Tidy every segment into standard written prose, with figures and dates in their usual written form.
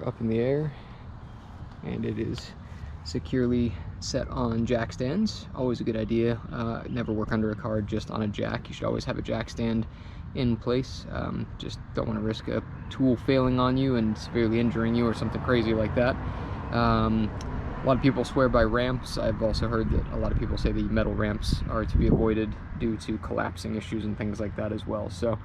up in the air, and it is securely set on jack stands. Always a good idea. Never work under a car just on a jack. You should always have a jack stand in place. Just don't want to risk a tool failing on you and severely injuring you or something crazy like that. A lot of people swear by ramps. I've also heard that a lot of people say the metal ramps are to be avoided due to collapsing issues and things like that as well. So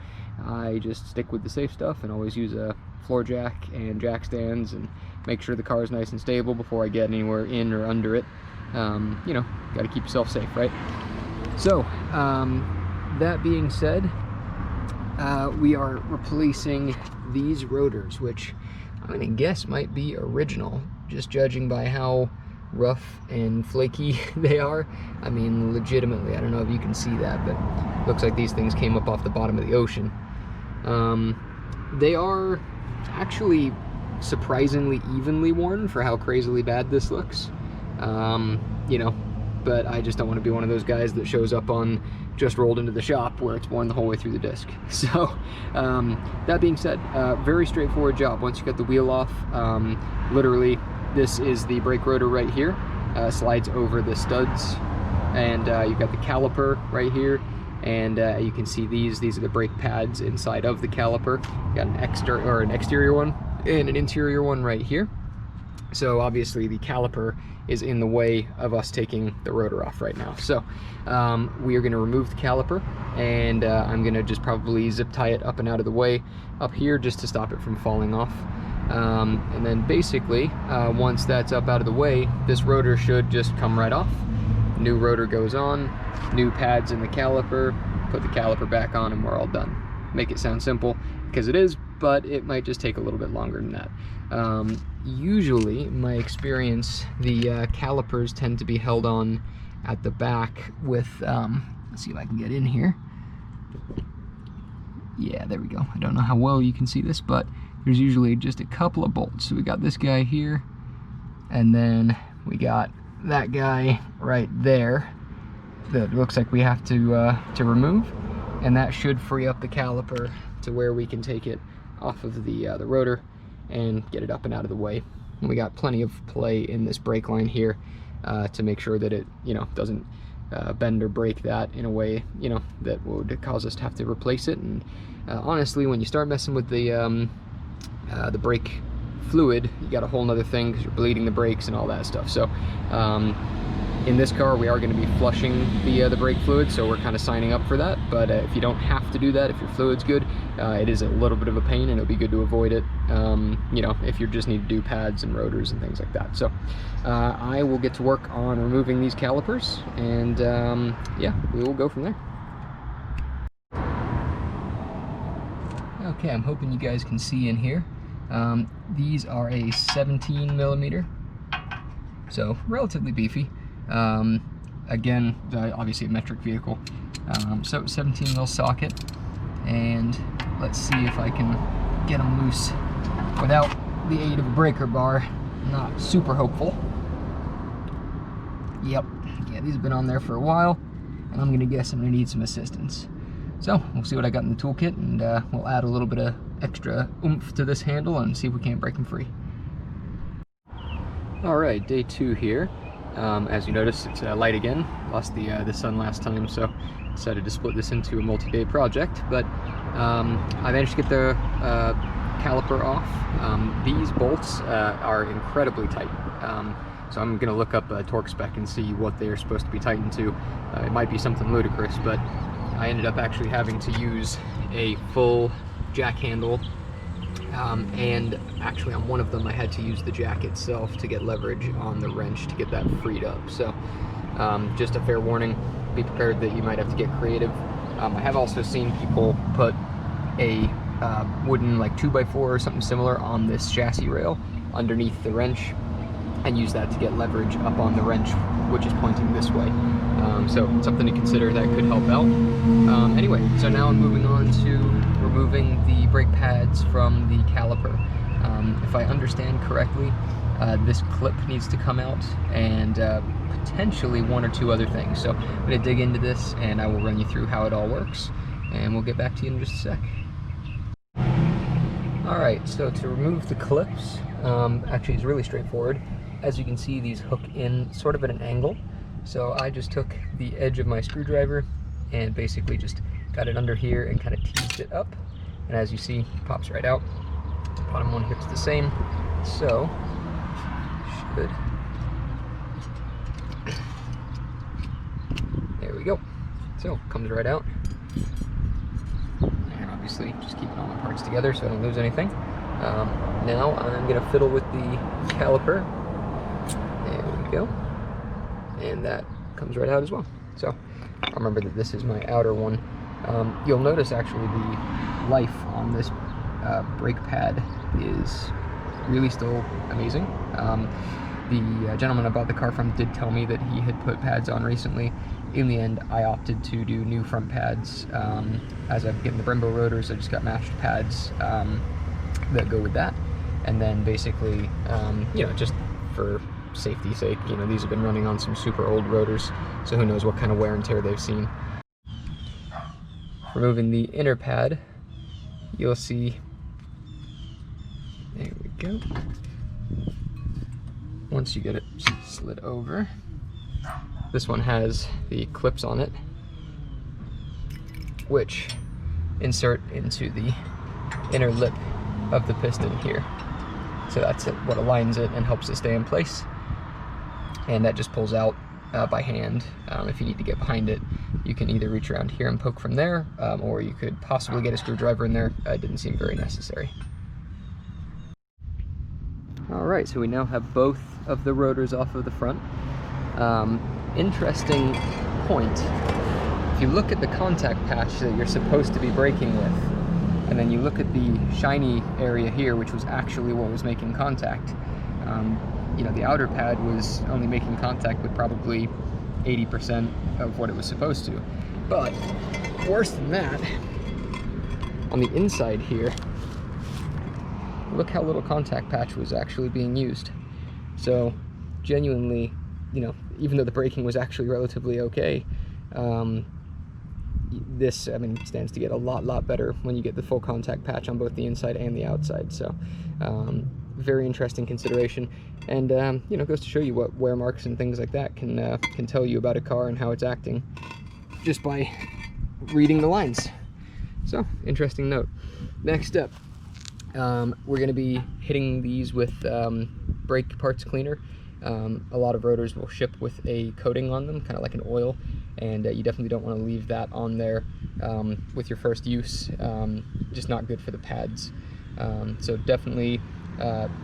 I just stick with the safe stuff and always use a floor jack and jack stands and make sure the car is nice and stable before I get anywhere in or under it. You know, got to keep yourself safe, right? So that being said, we are replacing these rotors, which I'm gonna guess might be original, just judging by how rough and flaky they are. I mean, legitimately, I don't know if you can see that, but it looks like these things came up off the bottom of the ocean. They are actually surprisingly evenly worn for how crazily bad this looks. You know, but I just don't want to be one of those guys that shows up on just rolled into the shop where it's worn the whole way through the disc. So that being said, very straightforward job. Once you get the wheel off, literally this is the brake rotor right here, slides over the studs, and you've got the caliper right here, and you can see these are the brake pads inside of the caliper. You got an exterior one and an interior one right here. So obviously the caliper is in the way of us taking the rotor off right now. So we are going to remove the caliper, and I'm going to just probably zip tie it up and out of the way up here just to stop it from falling off. And then basically once that's up out of the way, this rotor should just come right off. New rotor goes on, new pads in the caliper, put the caliper back on, and we're all done. Make it sound simple, because it is, but it might just take a little bit longer than that. Usually, in my experience, the calipers tend to be held on at the back with, let's see if I can get in here. Yeah, there we go. I don't know how well you can see this, but there's usually just a couple of bolts. So we got this guy here, and then we got that guy right there that looks like we have to remove, and that should free up the caliper to where we can take it off of the rotor and get it up and out of the way. And we got plenty of play in this brake line here to make sure that it, you know, doesn't bend or break that in a way, you know, that would cause us to have to replace it. And honestly, when you start messing with the brake fluid, you got a whole nother thing, because you're bleeding the brakes and all that stuff. So in this car, we are going to be flushing the brake fluid, so we're kind of signing up for that. But if you don't have to do that, if your fluid's good, it is a little bit of a pain, and it'll be good to avoid it, you know, if you just need to do pads and rotors and things like that. So I will get to work on removing these calipers, and yeah, we will go from there. Okay, I'm hoping you guys can see in here. These are a 17 millimeter, so relatively beefy. Again, obviously a metric vehicle. So 17 mil socket, and let's see if I can get them loose without the aid of a breaker bar. Not super hopeful. Yep, yeah, these have been on there for a while, and I'm gonna guess I'm gonna need some assistance. So we'll see what I got in the toolkit, and we'll add a little bit of extra oomph to this handle and see if we can't break them free. All right, day 2 here. As you notice, it's light again. Lost the sun last time, so decided to split this into a multi-day project. But I managed to get the caliper off. These bolts are incredibly tight. So I'm going to look up a torque spec and see what they're supposed to be tightened to. It might be something ludicrous, but I ended up actually having to use a full jack handle, and actually on one of them I had to use the jack itself to get leverage on the wrench to get that freed up. So just a fair warning, be prepared that you might have to get creative. I have also seen people put a wooden like 2x4 or something similar on this chassis rail underneath the wrench and use that to get leverage up on the wrench, which is pointing this way. So something to consider that could help out. Anyway, so now I'm moving on to removing the brake pads from the caliper. If I understand correctly, this clip needs to come out, and potentially 1 or 2 other things. So I'm going to dig into this, and I will run you through how it all works, and we'll get back to you in just a sec. Alright, so to remove the clips, actually it's really straightforward. As you can see, these hook in sort of at an angle. So I just took the edge of my screwdriver and basically just got it under here and kind of teased it up. And as you see, it pops right out. The bottom one here's the same. So, should. There we go. So, comes right out. And obviously, just keeping all my parts together so I don't lose anything. Now I'm going to fiddle with the caliper. There we go. And that comes right out as well. So, remember that this is my outer one. You'll notice actually the life on this brake pad is really still amazing. The gentleman I bought the car from did tell me that he had put pads on recently. In the end, I opted to do new front pads. As I'm getting the Brembo rotors, I just got matched pads that go with that. And then basically, you know, just for safety's sake, you know, these have been running on some super old rotors, so who knows what kind of wear and tear they've seen. Removing the inner pad, you'll see, there we go. Once you get it slid over, this one has the clips on it, which insert into the inner lip of the piston here. So that's what aligns it and helps it stay in place. And that just pulls out by hand. If you need to get behind it, you can either reach around here and poke from there, or you could possibly get a screwdriver in there. It didn't seem very necessary. Alright, so we now have both of the rotors off of the front. Interesting point. If you look at the contact patch that you're supposed to be braking with, and then you look at the shiny area here, which was actually what was making contact, you know, the outer pad was only making contact with probably 80% of what it was supposed to. But worse than that, on the inside here, look how little contact patch was actually being used. So genuinely, you know, even though the braking was actually relatively okay, this, I mean, stands to get a lot better when you get the full contact patch on both the inside and the outside. So very interesting consideration, and you know, goes to show you what wear marks and things like that can tell you about a car and how it's acting just by reading the lines. So interesting note. Next up, we're going to be hitting these with brake parts cleaner. A lot of rotors will ship with a coating on them, kind of like an oil, and you definitely don't want to leave that on there with your first use. Just not good for the pads. So definitely,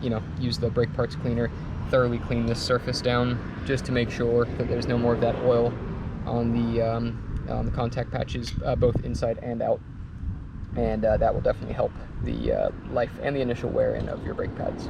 you know, use the brake parts cleaner, thoroughly clean this surface down just to make sure that there's no more of that oil on the contact patches, both inside and out. And that will definitely help the life and the initial wear in of your brake pads.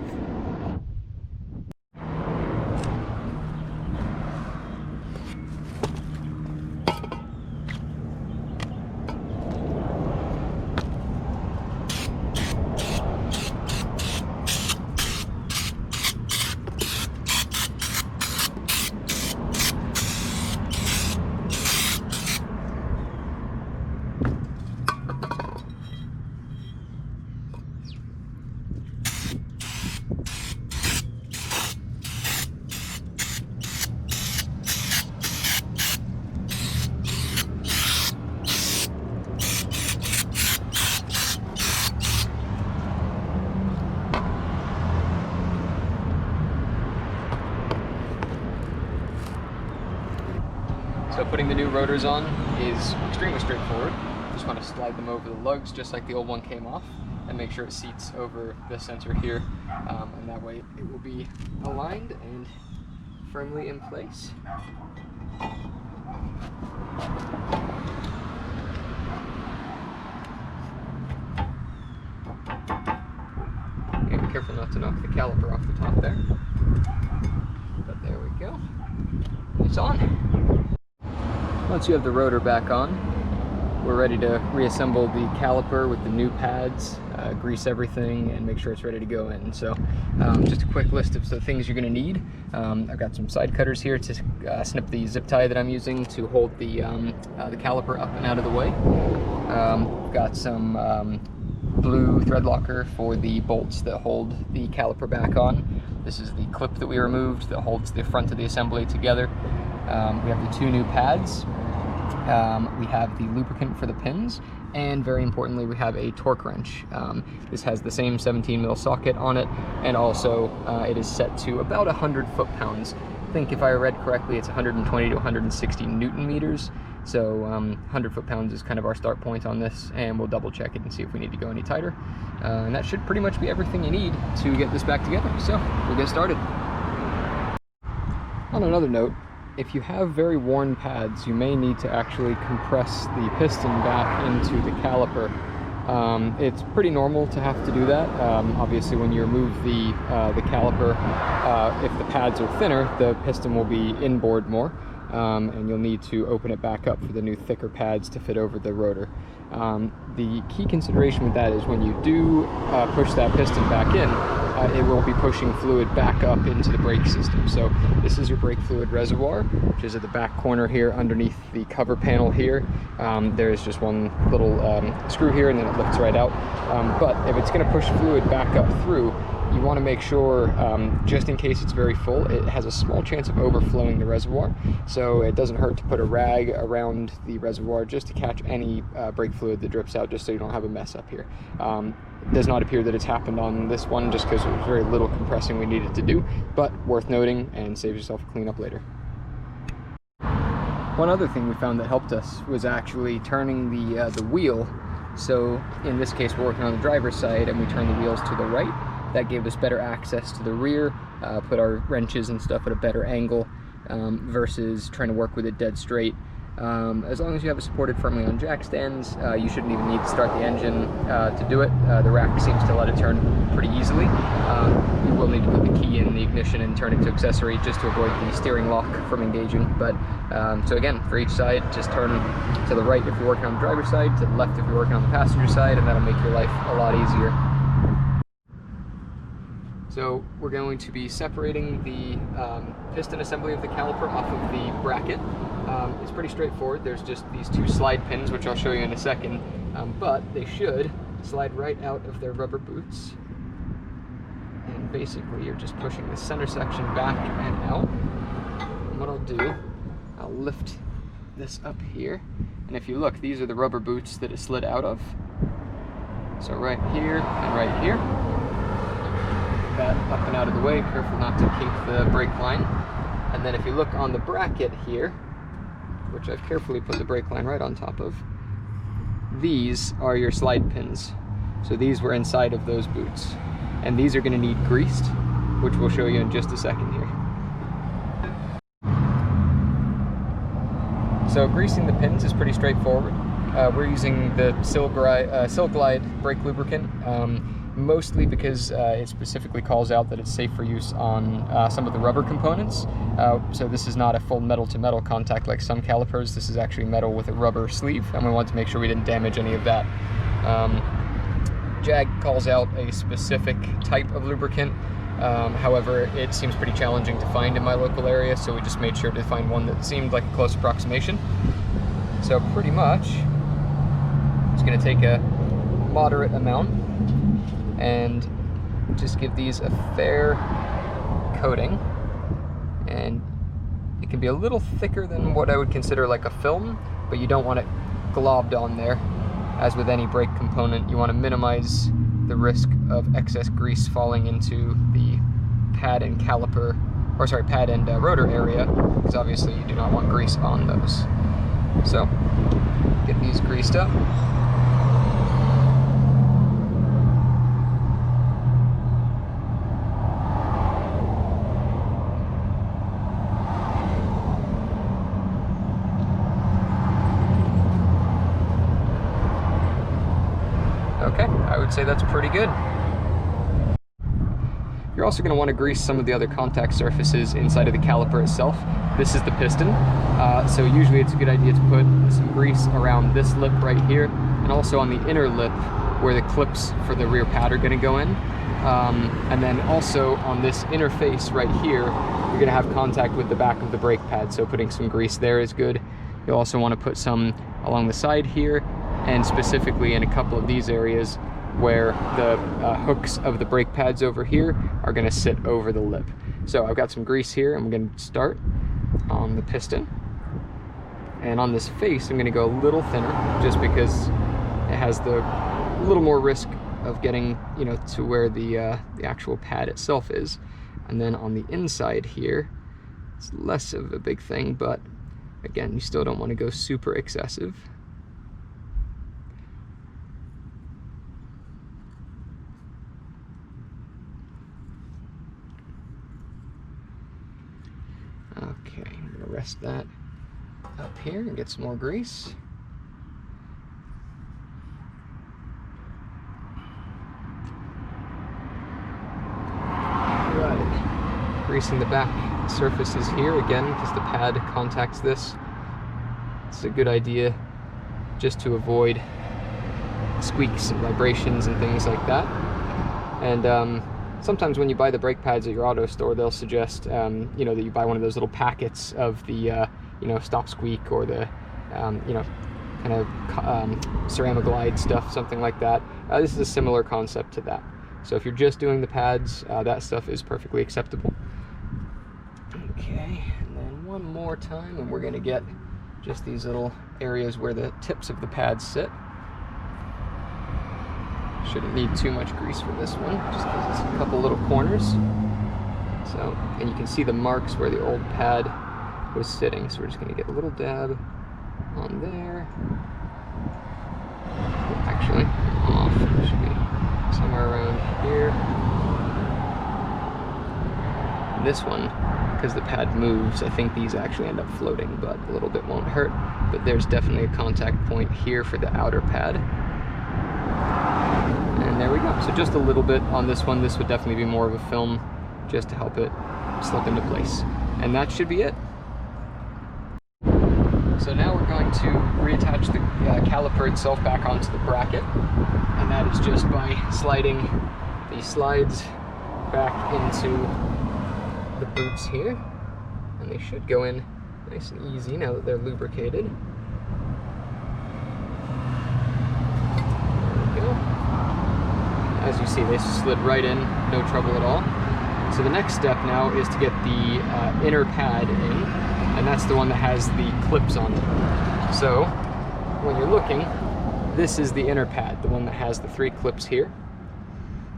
So putting the new rotors on is extremely straightforward. Just want to slide them over the lugs just like the old one came off, and make sure it seats over the sensor here, and that way it will be aligned and firmly in place. And be careful not to knock the caliper off the top there. But there we go. It's on. Once you have the rotor back on, we're ready to reassemble the caliper with the new pads, grease everything, and make sure it's ready to go in. So just a quick list of the things you're going to need. I've got some side cutters here to snip the zip tie that I'm using to hold the caliper up and out of the way. I've got some blue thread locker for the bolts that hold the caliper back on. This is the clip that we removed that holds the front of the assembly together. We have the 2 new pads. We have the lubricant for the pins, and very importantly, we have a torque wrench. This has the same 17mm socket on it, and also it is set to about 100 foot-pounds. I think if I read correctly, it's 120 to 160 Newton meters. So 100 foot-pounds is kind of our start point on this, and we'll double check it and see if we need to go any tighter. And that should pretty much be everything you need to get this back together. So we'll get started. On another note, if you have very worn pads, you may need to actually compress the piston back into the caliper. It's pretty normal to have to do that. Obviously, when you remove the caliper, if the pads are thinner, the piston will be inboard more, and you'll need to open it back up for the new thicker pads to fit over the rotor. The key consideration with that is when you do push that piston back in, it will be pushing fluid back up into the brake system. So this is your brake fluid reservoir, which is at the back corner here underneath the cover panel here. There is just one little screw here, and then it lifts right out. But if it's going to push fluid back up through, you want to make sure, just in case it's very full, it has a small chance of overflowing the reservoir. So it doesn't hurt to put a rag around the reservoir just to catch any brake fluid that drips out, just so you don't have a mess up here. It does not appear that it's happened on this one, just because there was very little compressing we needed to do, but worth noting and save yourself a cleanup later. One other thing we found that helped us was actually turning the wheel. So in this case, we're working on the driver's side, and we turn the wheels to the right. That gave us better access to the rear, put our wrenches and stuff at a better angle, versus trying to work with it dead straight. As long as you have it supported firmly on jack stands, you shouldn't even need to start the engine to do it. The rack seems to let it turn pretty easily. You will need to put the key in the ignition and turn it to accessory just to avoid the steering lock from engaging. But so again, for each side, just turn to the right if you're working on the driver's side, to the left if you're working on the passenger side, and that'll make your life a lot easier. So we're going to be separating the piston assembly of the caliper off of the bracket. It's pretty straightforward. There's just these 2 slide pins, which I'll show you in a second, but they should slide right out of their rubber boots. And basically you're just pushing the center section back and out. And what I'll do, I'll lift this up here, and if you look, these are the rubber boots that it slid out of. So right here and right here. That up and out of the way, careful not to kink the brake line. And then if you look on the bracket here, which I've carefully put the brake line right on top of, these are your slide pins. So these were inside of those boots. And these are going to need greased, which we'll show you in just a second here. So greasing the pins is pretty straightforward. We're using the Silglide brake lubricant. Mostly because it specifically calls out that it's safe for use on some of the rubber components. So this is not a full metal-to-metal contact like some calipers. This is actually metal with a rubber sleeve, and we wanted to make sure we didn't damage any of that. Jag calls out a specific type of lubricant. However, it seems pretty challenging to find in my local area, so we just made sure to find one that seemed like a close approximation. So pretty much, it's going to take a moderate amount and just give these a fair coating, and it can be a little thicker than what I would consider like a film, but you don't want it globbed on there. As with any brake component, you want to minimize the risk of excess grease falling into the pad and caliper, or sorry, pad and rotor area, because obviously you do not want grease on those. So get these greased up. Okay, I would say that's pretty good. You're also going to want to grease some of the other contact surfaces inside of the caliper itself. This is the piston, so usually it's a good idea to put some grease around this lip right here, and also on the inner lip where the clips for the rear pad are going to go in. And then also on this interface right here, you're going to have contact with the back of the brake pad, so putting some grease there is good. You'll also want to put some along the side here, and specifically in a couple of these areas where the hooks of the brake pads over here are going to sit over the lip. So I've got some grease here. I'm going to start on the piston, and on this face I'm going to go a little thinner just because it has the little more risk of getting, you know, to where the actual pad itself is. And then on the inside here, it's less of a big thing, but again, you still don't want to go super excessive. Okay, I'm going to rest that up here and get some more grease. Right, greasing the back surfaces here again because the pad contacts this. It's a good idea just to avoid squeaks and vibrations and things like that. And sometimes when you buy the brake pads at your auto store, they'll suggest, you know, that you buy one of those little packets of the, you know, stop squeak or the, you know, kind of ceramic glide stuff, something like that. This is a similar concept to that. So if you're just doing the pads, that stuff is perfectly acceptable. Okay, and then one more time, and we're going to get just these little areas where the tips of the pads sit. Shouldn't need too much grease for this one, just because it's a couple little corners. So, and you can see the marks where the old pad was sitting. So we're just going to get a little dab on there. Actually, off. It should be somewhere around here. This one, because the pad moves, I think these actually end up floating, but a little bit won't hurt. But there's definitely a contact point here for the outer pad. And there we go. So just a little bit on this one. This would definitely be more of a film just to help it slip into place. And that should be it. So now we're going to reattach the caliper itself back onto the bracket. And that is just by sliding the slides back into the boots here. And they should go in nice and easy now that they're lubricated. There we go. As you see, they slid right in, no trouble at all. So the next step now is to get the inner pad in, and that's the one that has the clips on it. So when you're looking, this is the inner pad, the one that has the 3 clips here,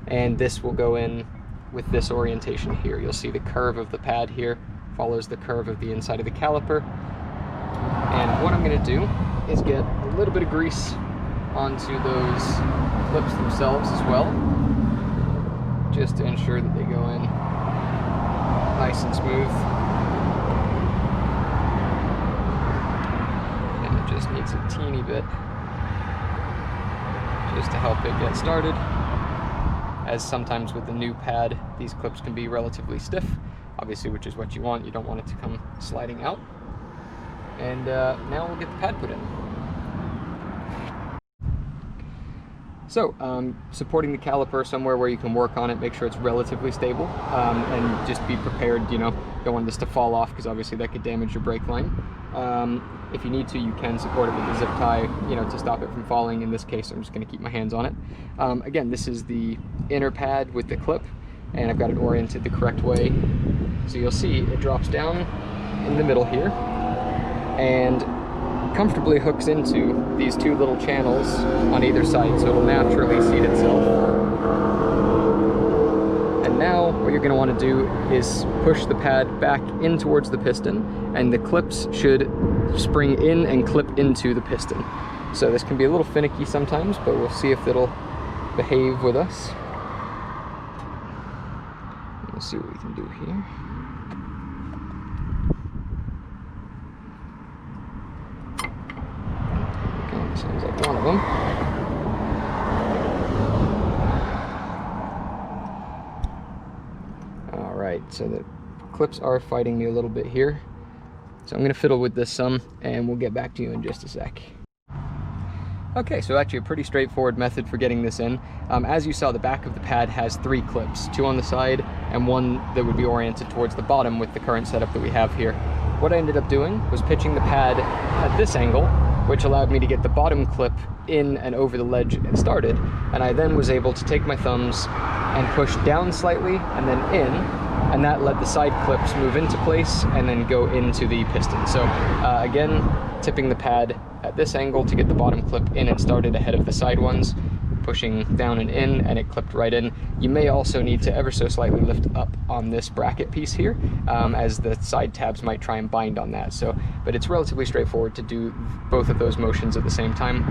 and this will go in with this orientation here. You'll see the curve of the pad here follows the curve of the inside of the caliper. And what I'm going to do is get a little bit of grease onto those clips themselves as well, just to ensure that they go in nice and smooth. And it just needs a teeny bit just to help it get started, as sometimes with the new pad these clips can be relatively stiff, obviously, which is what you want. You don't want it to come sliding out. And now we'll get the pad put in. So, supporting the caliper somewhere where you can work on it, make sure it's relatively stable, and just be prepared, you know, don't want this to fall off because obviously that could damage your brake line. If you need to, you can support it with a zip tie, you know, to stop it from falling. In this case, I'm just going to keep my hands on it. Again, this is the inner pad with the clip, and I've got it oriented the correct way. So you'll see it drops down in the middle here, and comfortably hooks into these 2 little channels on either side, so it'll naturally seat itself. And now what you're going to want to do is push the pad back in towards the piston, and the clips should spring in and clip into the piston. So this can be a little finicky sometimes, but we'll see if it'll behave with us. We'll see what we can do here. Sounds like one of them. All right, so the clips are fighting me a little bit here. So I'm gonna fiddle with this some, and we'll get back to you in just a sec. Okay, so actually a pretty straightforward method for getting this in. As you saw, the back of the pad has 3 clips, 2 on the side and 1 that would be oriented towards the bottom with the current setup that we have here. What I ended up doing was pitching the pad at this angle, which allowed me to get the bottom clip in and over the ledge and started, and I then was able to take my thumbs and push down slightly and then in, and that let the side clips move into place and then go into the piston. So again, tipping the pad at this angle to get the bottom clip in and started ahead of the side ones, pushing down and in, and it clipped right in. You may also need to ever so slightly lift up on this bracket piece here, as the side tabs might try and bind on that. So, but it's relatively straightforward to do both of those motions at the same time.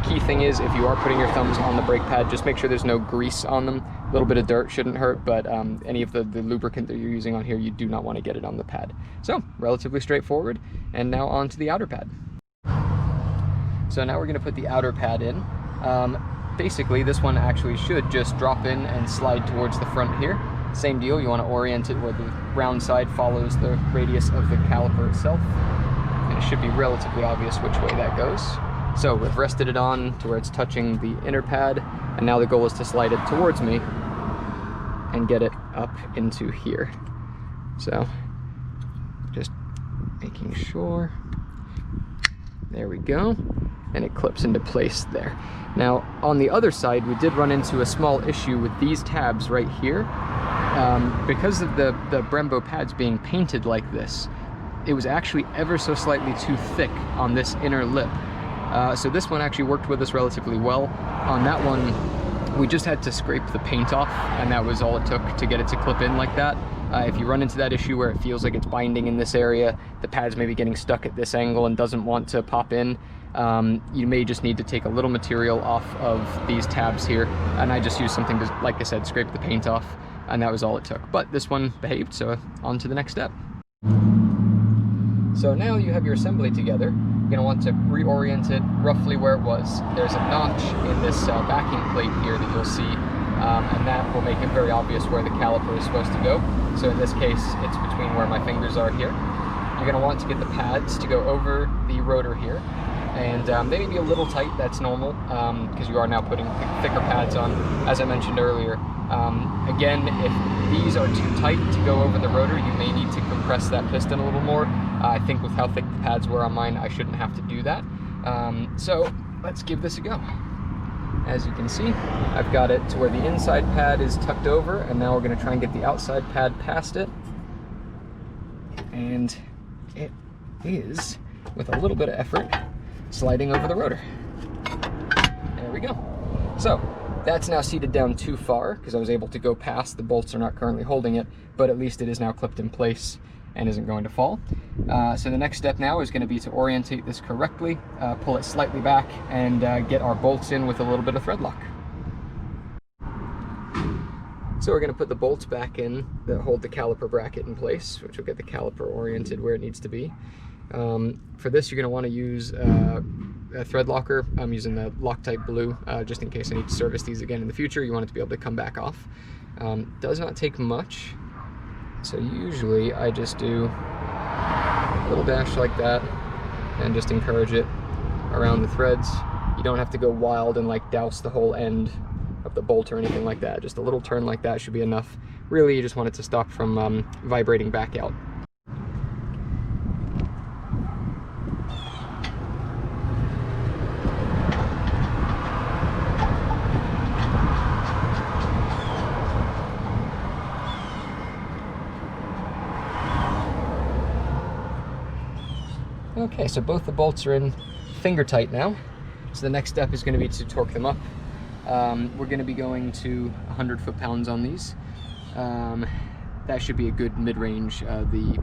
Key thing is, if you are putting your thumbs on the brake pad, just make sure there's no grease on them. A little bit of dirt shouldn't hurt, but any of the lubricant that you're using on here, you do not want to get it on the pad. So, relatively straightforward. And now on to the outer pad. So now we're going to put the outer pad in. Basically, this one actually should just drop in and slide towards the front here. Same deal, you want to orient it where the round side follows the radius of the caliper itself. And it should be relatively obvious which way that goes. So we've rested it on to where it's touching the inner pad, and now the goal is to slide it towards me and get it up into here. So just making sure. There we go. And it clips into place there. Now, on the other side, we did run into a small issue with these tabs right here. Because of the Brembo pads being painted like this, it was actually ever so slightly too thick on this inner lip. So this one actually worked with us relatively well. On that one, we just had to scrape the paint off, and that was all it took to get it to clip in like that. If you run into that issue where it feels like it's binding in this area, the pad's maybe getting stuck at this angle and doesn't want to pop in, you may just need to take a little material off of these tabs here, and I just used something to, like I said, scrape the paint off, and that was all it took. But this one behaved, so on to the next step. So now you have your assembly together. You're going to want to reorient it roughly where it was. There's a notch in this backing plate here that you'll see, and that will make it very obvious where the caliper is supposed to go. So in this case, it's between where my fingers are here. You're going to want to get the pads to go over the rotor here, and they may be a little tight. That's normal, because you are now putting thicker pads on, as I mentioned earlier. Again, if these are too tight to go over the rotor, you may need to compress that piston a little more. I think with how thick the pads were on mine, I shouldn't have to do that. So let's give this a go. As you can see, I've got it to where the inside pad is tucked over, and now we're going to try and get the outside pad past it. And it is, with a little bit of effort, sliding over the rotor. There we go. So that's now seated down too far because I was able to go past. The bolts are not currently holding it, but at least it is now clipped in place and isn't going to fall. So the next step now is going to be to orientate this correctly, pull it slightly back, and get our bolts in with a little bit of thread lock. So we're going to put the bolts back in that hold the caliper bracket in place, which will get the caliper oriented where it needs to be. For this, you're going to want to use a thread locker. I'm using the Loctite Blue, just in case I need to service these again in the future. You want it to be able to come back off. Does not take much. So usually I just do a little dash like that and just encourage it around the threads. You don't have to go wild and like douse the whole end of the bolt or anything like that. Just a little turn like that should be enough. Really, you just want it to stop from vibrating back out. Okay, so both the bolts are in finger tight now. So the next step is going to be to torque them up. We're going to be going to 100 foot-pounds on these. That should be a good mid-range. The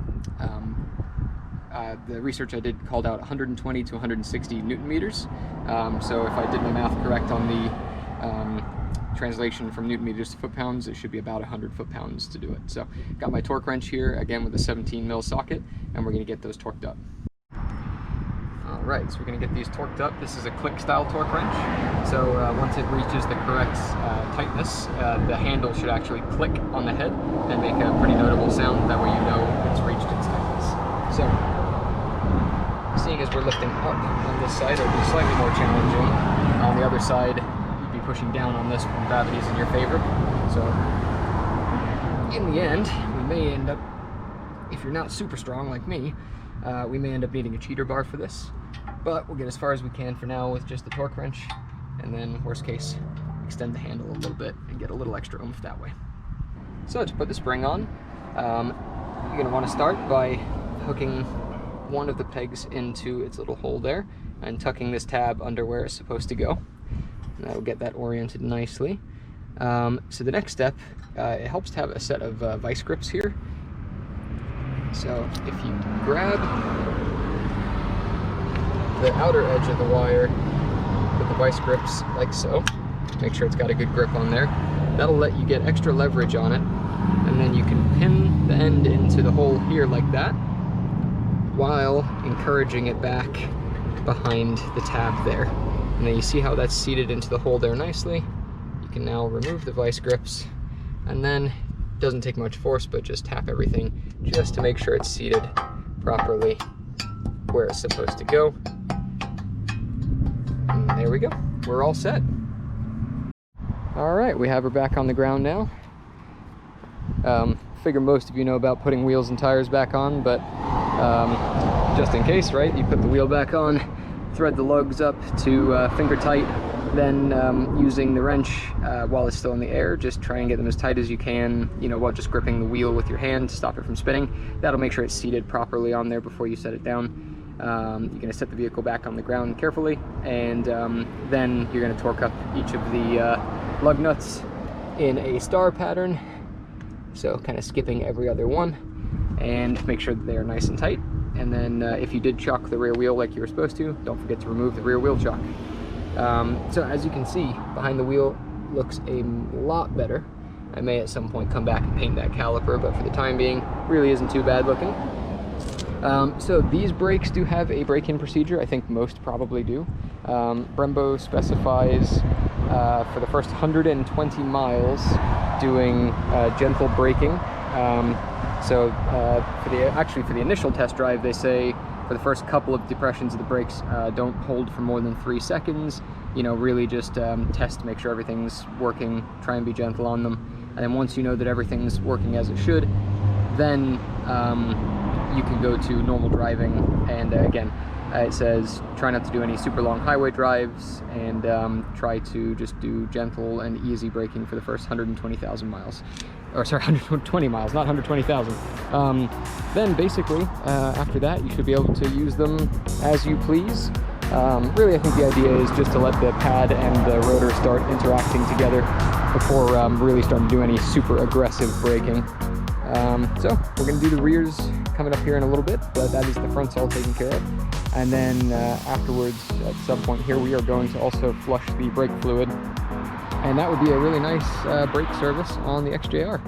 research I did called out 120 to 160 Newton meters. So if I did my math correct on the translation from Newton meters to foot-pounds, it should be about 100 foot-pounds to do it. So got my torque wrench here, again with a 17 mil socket, and we're going to get those torqued up. Alright, so we're going to get these torqued up. This is a click style torque wrench. So once it reaches the correct tightness, the handle should actually click on the head and make a pretty notable sound. That way you know it's reached its tightness. So, seeing as we're lifting up on this side, it'll be slightly more challenging. On the other side, you'd be pushing down on this when gravity's in your favor. So, in the end, we may end up, if you're not super strong like me, we may end up needing a cheater bar for this. but we'll get as far as we can for now with just the torque wrench, and then worst case, extend the handle a little bit and get a little extra oomph that way. So to put the spring on, you're going to want to start by hooking one of the pegs into its little hole there and tucking this tab under where it's supposed to go. And that'll get that oriented nicely. So the next step, it helps to have a set of vice grips here. So if you grab the outer edge of the wire with the vice grips like so, make sure it's got a good grip on there, that'll let you get extra leverage on it, and then you can pin the end into the hole here like that while encouraging it back behind the tab there. And then you see how that's seated into the hole there nicely. You can now remove the vice grips, and then it doesn't take much force, but just tap everything just to make sure it's seated properly where it's supposed to go. And there we go, we're all set. All right, we have her back on the ground now. Figure most of you know about putting wheels and tires back on, but just in case, right? You put the wheel back on, thread the lugs up to finger tight, then using the wrench while it's still in the air, just try and get them as tight as you can, you know, while just gripping the wheel with your hand to stop it from spinning. That'll make sure it's seated properly on there before you set it down. You're going to set the vehicle back on the ground carefully, and then you're going to torque up each of the lug nuts in a star pattern, so kind of skipping every other one, and make sure that they are nice and tight. And then if you did chock the rear wheel like you were supposed to, don't forget to remove the rear wheel chock. So as you can see, behind the wheel looks a lot better. I may at some point come back and paint that caliper, but for the time being, really isn't too bad looking. So these brakes do have a break-in procedure. I think most probably do. Brembo specifies for the first 120 miles doing gentle braking. So for the initial test drive, they say for the first couple of depressions of the brakes, don't hold for more than 3 seconds. You know, really just test to make sure everything's working, try and be gentle on them. And then once you know that everything's working as it should, then you can go to normal driving. And again, it says try not to do any super long highway drives, and try to just do gentle and easy braking for the first 120,000 miles. Or sorry, 120 miles, not 120,000. Then basically, after that, you should be able to use them as you please. Really, I think the idea is just to let the pad and the rotor start interacting together before really starting to do any super aggressive braking. So we're going to do the rears coming up here in a little bit, but that is the fronts all taken care of. And then afterwards, at some point here, we are going to also flush the brake fluid, and that would be a really nice brake service on the XJR.